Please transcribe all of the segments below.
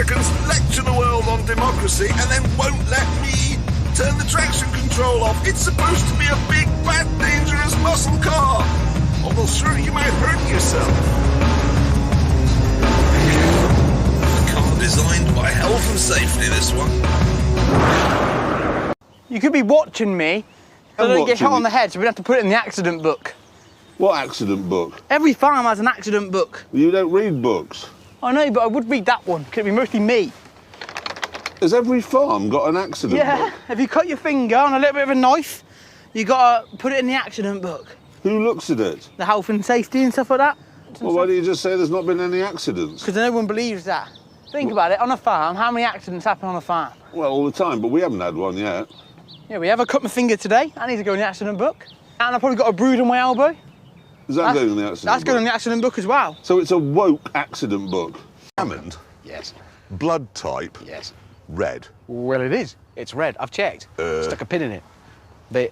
Americans lecture the world on democracy and then won't let me turn the traction control off. It's supposed to be a big, bad, dangerous muscle car. Although, sure, you might hurt yourself. A car designed by Health and Safety, this one. You could be watching me, but don't get hit on the head, so we'd have to put it in the accident book. What accident book? Every farm has an accident book. You don't read books. I know, but I would read that one. Could it be mostly me? Has every farm got an accident book? Yeah, if you cut your finger on a little bit of a knife, you gotta put it in the accident book. Who looks at it? The health and safety and stuff like that. Well, why do you just say there's not been any accidents? Because no one believes that. Think about it, on a farm, how many accidents happen on a farm? Well, all the time, but we haven't had one yet. Yeah, we have. I cut my finger today. I need to go in the accident book. And I've probably got a bruise on my elbow. Is that going in the accident book? That's going in the accident book as well. So it's a woke accident book. Hammond? Yes. Blood type? Yes. Red? Well, it is. It's red. I've checked. Stuck a pin in it. B?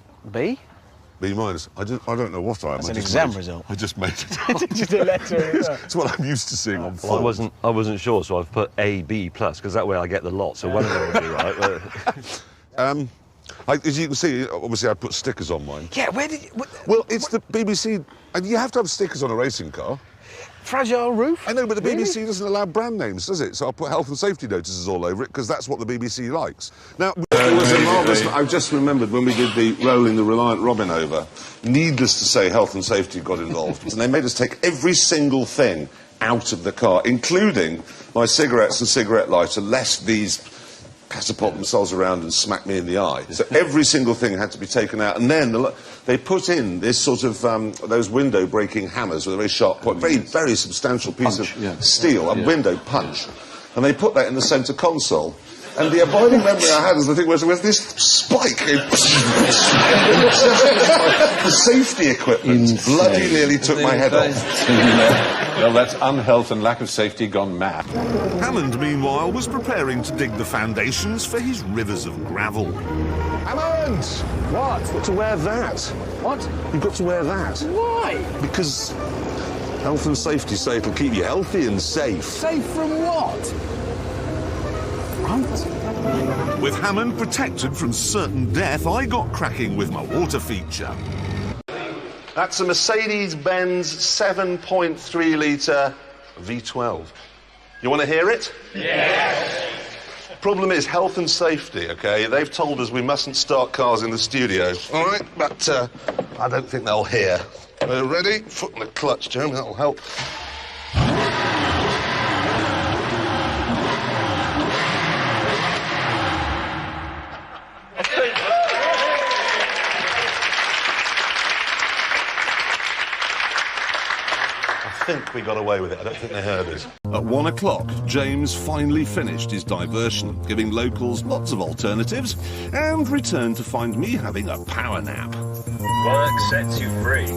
B minus. I don't know what I am. That's an exam result. I just made it up. Just a letter. It's what I'm used to seeing on Well, film. I wasn't sure, so I've put A/B plus because that way I get the lot. So one of them will be right. But... As you can see, obviously I put stickers on mine. Yeah, where did you... Well, it's the BBC, and you have to have stickers on a racing car. Fragile roof? I know, but the BBC doesn't allow brand names, does it? So I'll put health and safety notices all over it, because that's what the BBC likes. Now, it was a marvellous... I've just remembered when we did the rolling the Reliant Robin over, needless to say, health and safety got involved. And they made us take every single thing out of the car, including my cigarettes and cigarette lighter, lest these catapult themselves around and smack me in the eye. So every single thing had to be taken out. And then they put in this sort of, those window-breaking hammers with a very sharp point, very substantial piece of steel, a window punch. And they put that in the centre console. And the abiding memory I had, as I think, was this spike. The safety equipment bloody nearly took my head off. Well, that's unhealth and lack of safety gone mad. Hammond, meanwhile, was preparing to dig the foundations for his rivers of gravel. Hammond! What? You've got to wear that. What? You've got to wear that. Why? Because health and safety say it'll keep you healthy and safe. Safe from what? With Hammond protected from certain death, I got cracking with my water feature. That's a Mercedes-Benz 7.3-litre V12. You want to hear it? Yes. Problem is health and safety, OK? They've told us we mustn't start cars in the studio, all right? But I don't think they'll hear. Ready? Foot in the clutch, Jeremy, that'll help. I think we got away with it. I don't think they heard us. At 1 o'clock, James finally finished his diversion, giving locals lots of alternatives, and returned to find me having a power nap. Work sets you free.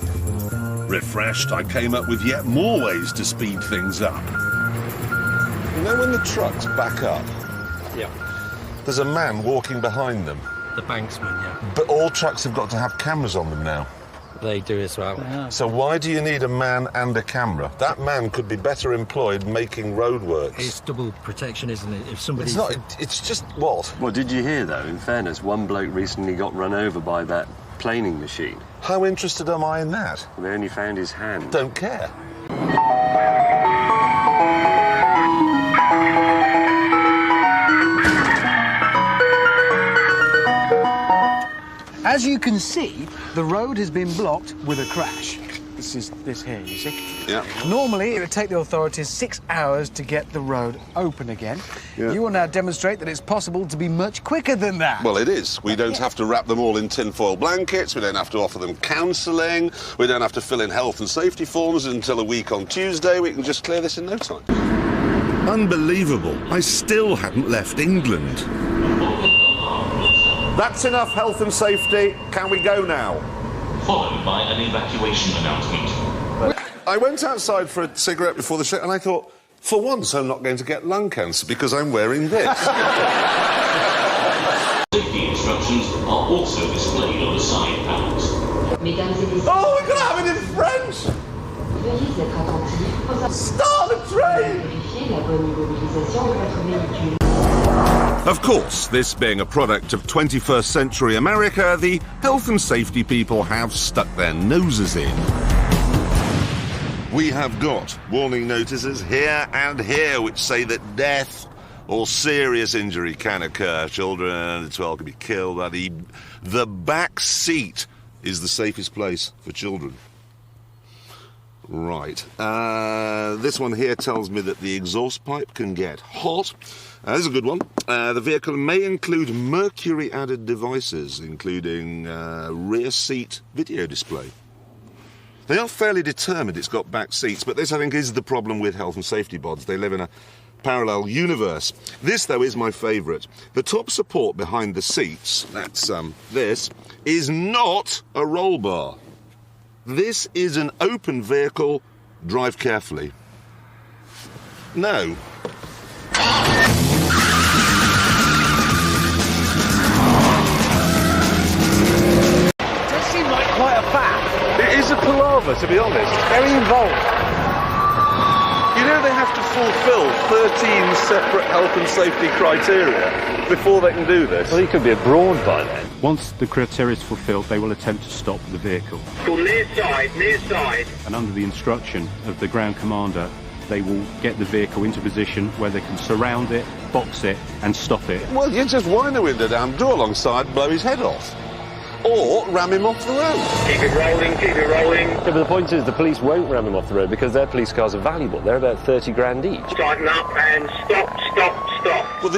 Refreshed, I came up with yet more ways to speed things up. You know when the trucks back up? Yeah. There's a man walking behind them. The banksman, yeah. But all trucks have got to have cameras on them now. They do as well. Yeah. So why do you need a man and a camera? That man could be better employed making roadworks. It's double protection, isn't it? If somebody... It's not, it's just what? Well, did you hear, though, in fairness, one bloke recently got run over by that planing machine. How interested am I in that? They only found his hand. Don't care. As you can see, the road has been blocked with a crash. This is this here, you see? Yeah. Normally, it would take the authorities 6 hours to get the road open again. Yeah. You will now demonstrate that it's possible to be much quicker than that. Well, it is. We don't have to wrap them all in tinfoil blankets. We don't have to offer them counselling. We don't have to fill in health and safety forms until a week on Tuesday. We can just clear this in no time. Unbelievable. I still hadn't left England. That's enough health and safety. Can we go now? Followed by an evacuation announcement. I went outside for a cigarette before the show and I thought, for once I'm not going to get lung cancer because I'm wearing this. Safety instructions are also displayed on the side panels. Oh, we're going to have it in French! Start the train! Of course, this being a product of 21st century America, the health and safety people have stuck their noses in. We have got warning notices here and here which say that death or serious injury can occur. Children under 12 can be killed. The back seat is the safest place for children. Right. This one here tells me that the exhaust pipe can get hot. This is a good one. The vehicle may include mercury-added devices, including rear seat video display. They are fairly determined it's got back seats, but this, I think, is the problem with health and safety bods. They live in a parallel universe. This, though, is my favourite. The top support behind the seats, that's this, is not a roll bar. This is an open vehicle. Drive carefully. No. It does seem like quite a faff. It is a palaver, to be honest. Very involved. You know they have to fulfil 13 separate health and safety criteria before they can do this. Well, he could be abroad by then. Once the criteria is fulfilled, they will attempt to stop the vehicle. Near side. And under the instruction of the ground commander, they will get the vehicle into position where they can surround it, box it, and stop it. Well, you just wind the window down, draw alongside, blow his head off. Or ram him off the road. Keep it rolling. Yeah, but the point is the police won't ram him off the road because their police cars are valuable. They're about 30 grand each. Tighten up and stop. Well,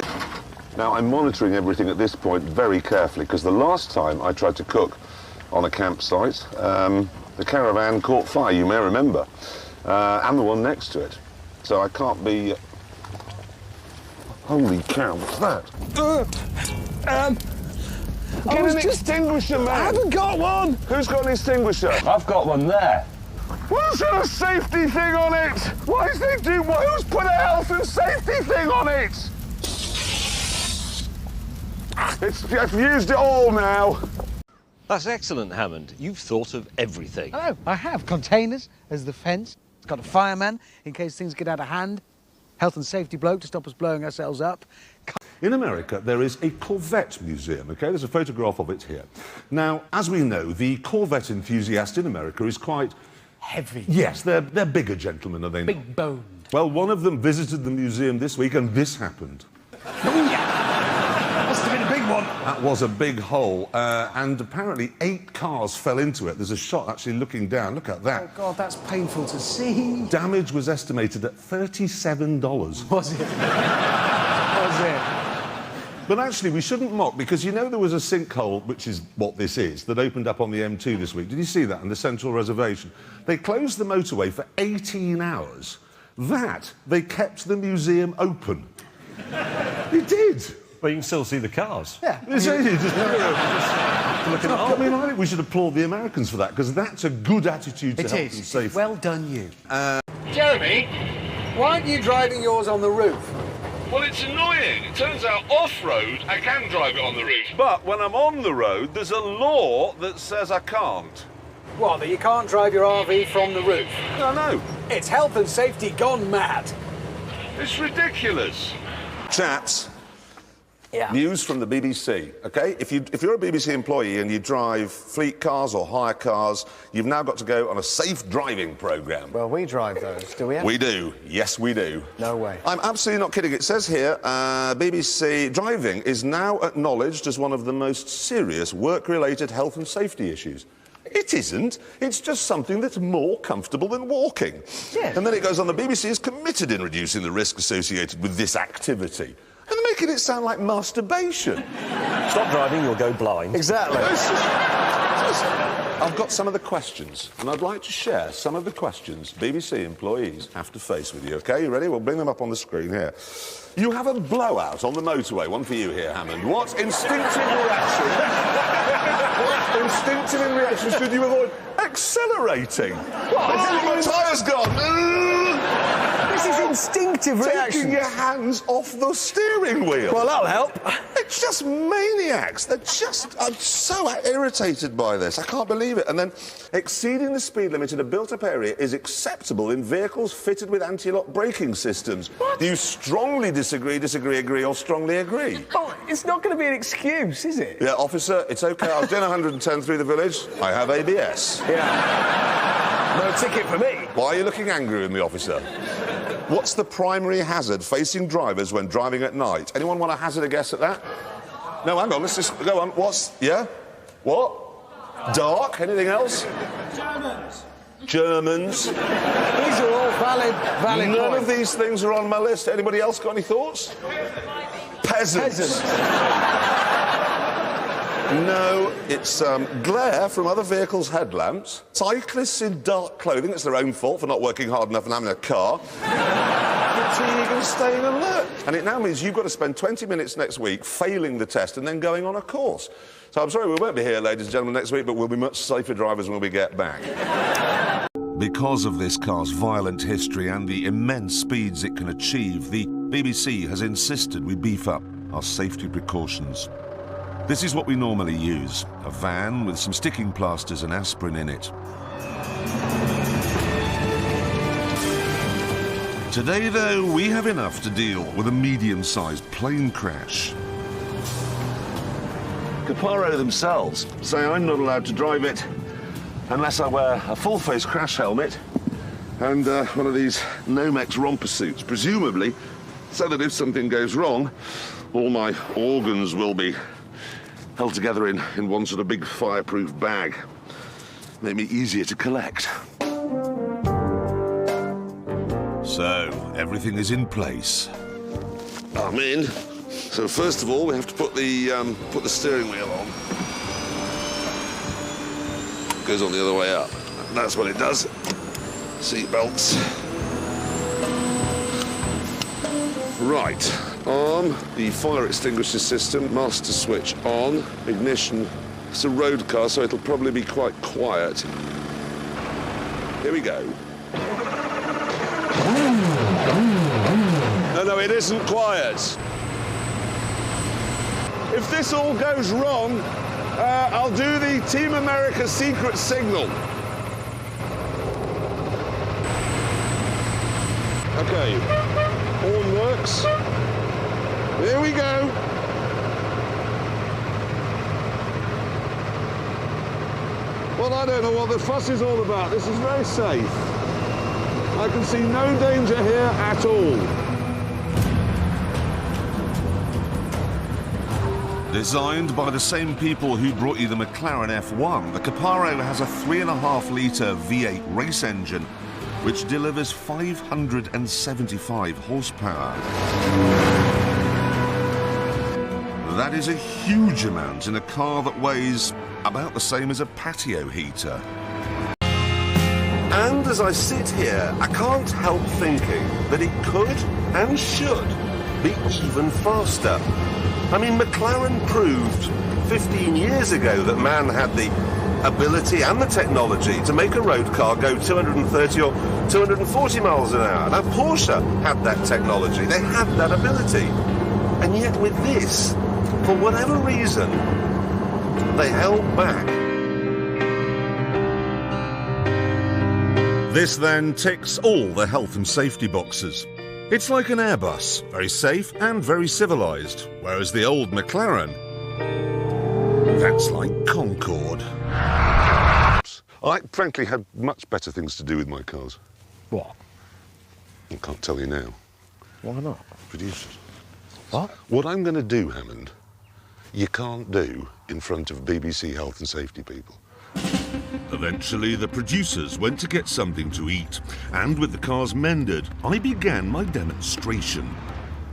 now, I'm monitoring everything at this point very carefully because the last time I tried to cook on a campsite, the caravan caught fire, you may remember, and the one next to it. So I can't be... Holy cow, what's that? Get an extinguisher, man! I haven't got one! Who's got an extinguisher? I've got one there. What's got a safety thing on it? Why is they do? Who's put a health and safety thing on it? I've used it all now. That's excellent, Hammond. You've thought of everything. I know, I have. Containers as the fence. It's got a fireman in case things get out of hand. Health and safety bloke to stop us blowing ourselves up. In America, there is a Corvette museum, OK? There's a photograph of it here. Now, as we know, the Corvette enthusiast in America is quite... Heavy. Yes, they're bigger gentlemen, are they not? Big boned. Well, one of them visited the museum this week, and this happened. Oh, yeah. Must have been a big one. That was a big hole, and apparently 8 cars fell into it. There's a shot actually looking down. Look at that. Oh, God, that's painful to see. Damage was estimated at $37. Was it? Was it? But actually, we shouldn't mock, because you know there was a sinkhole, which is what this is, that opened up on the M2 this week. Did you see that in the Central Reservation? They closed the motorway for 18 hours. That, they kept the museum open. They did. Well, you can still see the cars. Yeah. I mean, we should applaud the Americans for that, because that's a good attitude to health and safety. Well done, you. Jeremy, why aren't you driving yours on the roof? Well, it's annoying. It turns out off-road, I can drive it on the roof. But when I'm on the road, there's a law that says I can't. What, that you can't drive your RV from the roof? I know. It's health and safety gone mad. It's ridiculous. Chaps, Yeah. news from the BBC, OK? If you're a BBC employee and you drive fleet cars or hire cars, you've now got to go on a safe driving programme. Well, we drive those, do we? We do. Yes, we do. No way. I'm absolutely not kidding. It says here, BBC driving is now acknowledged as one of the most serious work-related health and safety issues. It isn't. It's just something that's more comfortable than walking. Yes. And then it goes on, the BBC is committed in reducing the risk associated with this activity. And they're making it sound like masturbation. Stop driving, you'll go blind. Exactly. I've got some of the questions, and I'd like to share some of the questions BBC employees have to face with you, OK? You ready? We'll bring them up on the screen here. You have a blowout on the motorway. One for you here, Hammond. What instinctive reaction should you avoid? Accelerating. What? Oh, my tyre's gone. This his instinctive reaction. Taking your hands off the steering wheel. Well, that'll help. It's just maniacs. I'm so irritated by this. I can't believe it. And then exceeding the speed limit in a built-up area is acceptable in vehicles fitted with anti-lock braking systems. What? Do you strongly disagree, agree, or strongly agree? Oh, it's not going to be an excuse, is it? Yeah, officer, it's OK. I've done 110 through the village. I have ABS. Yeah. No ticket for me. Why are you looking angry with me, officer? What's the primary hazard facing drivers when driving at night? Anyone want to hazard a guess at that? No, hang on, let's just go on. Yeah? What? Dark? Anything else? Germans. These are all valid None points. of these things are on my list. Anybody else got any thoughts? Peasants. No, it's glare from other vehicles' headlamps. Cyclists in dark clothing. It's their own fault for not working hard enough and having a car. Fatigue and staying alert. And it now means you've got to spend 20 minutes next week failing the test and then going on a course. So I'm sorry we won't be here, ladies and gentlemen, next week, but we'll be much safer drivers when we get back. Because of this car's violent history and the immense speeds it can achieve, the BBC has insisted we beef up our safety precautions. This is what we normally use, a van with some sticking plasters and aspirin in it. Today, though, we have enough to deal with a medium-sized plane crash. Caparo themselves say I'm not allowed to drive it unless I wear a full-face crash helmet And one of these Nomex romper suits, presumably so that if something goes wrong, all my organs will be held together in one sort of big fireproof bag. Make me easier to collect. So, everything is in place. I'm in. So first of all, we have to put the steering wheel on. Goes on the other way up. That's what it does. Seat belts. Right. On the fire extinguisher system, master switch on, ignition. It's a road car, so it'll probably be quite quiet. Here we go. No, it isn't quiet. If this all goes wrong, I'll do the Team America secret signal. Okay, horn works. Here we go. Well, I don't know what the fuss is all about. This is very safe. I can see no danger here at all. Designed by the same people who brought you the McLaren F1, the Caparo has a 3.5-litre V8 race engine, which delivers 575 horsepower. That is a huge amount in a car that weighs about the same as a patio heater. And as I sit here, I can't help thinking that it could and should be even faster. I mean, McLaren proved 15 years ago that man had the ability and the technology to make a road car go 230 or 240 miles an hour. Now, Porsche had that technology. They had that ability. And yet with this, for whatever reason, they held back. This then ticks all the health and safety boxes. It's like an Airbus, very safe and very civilised, whereas the old McLaren, that's like Concorde. I frankly had much better things to do with my cars. What? I can't tell you now. Why not? Producers. What? What I'm going to do, Hammond, you can't do in front of BBC health and safety people. Eventually, the producers went to get something to eat, and with the cars mended, I began my demonstration.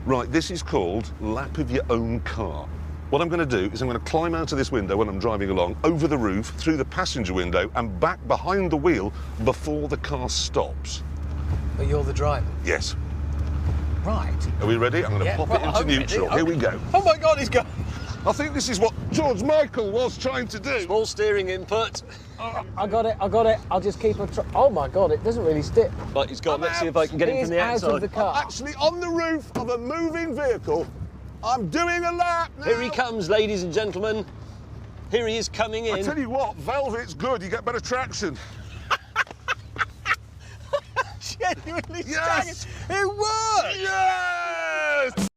Right, this is called lap of your own car. What I'm going to do is I'm going to climb out of this window when I'm driving along, over the roof, through the passenger window, and back behind the wheel before the car stops. But you're the driver? Yes. Right. Are we ready? I'm going to pop it into neutral. Here we go. Oh my God, he's gone. I think this is what George Michael was trying to do. Small steering input. I got it. I'll just keep a... Oh, my God, it doesn't really stick. But he's gone. Let's see if I can get him from the outside. Out of the car. I'm actually on the roof of a moving vehicle. I'm doing a lap now. Here he comes, ladies and gentlemen. Here he is coming in. I tell you what, Velvet's good. You get better traction. Genuinely, Yes! it worked! Yes!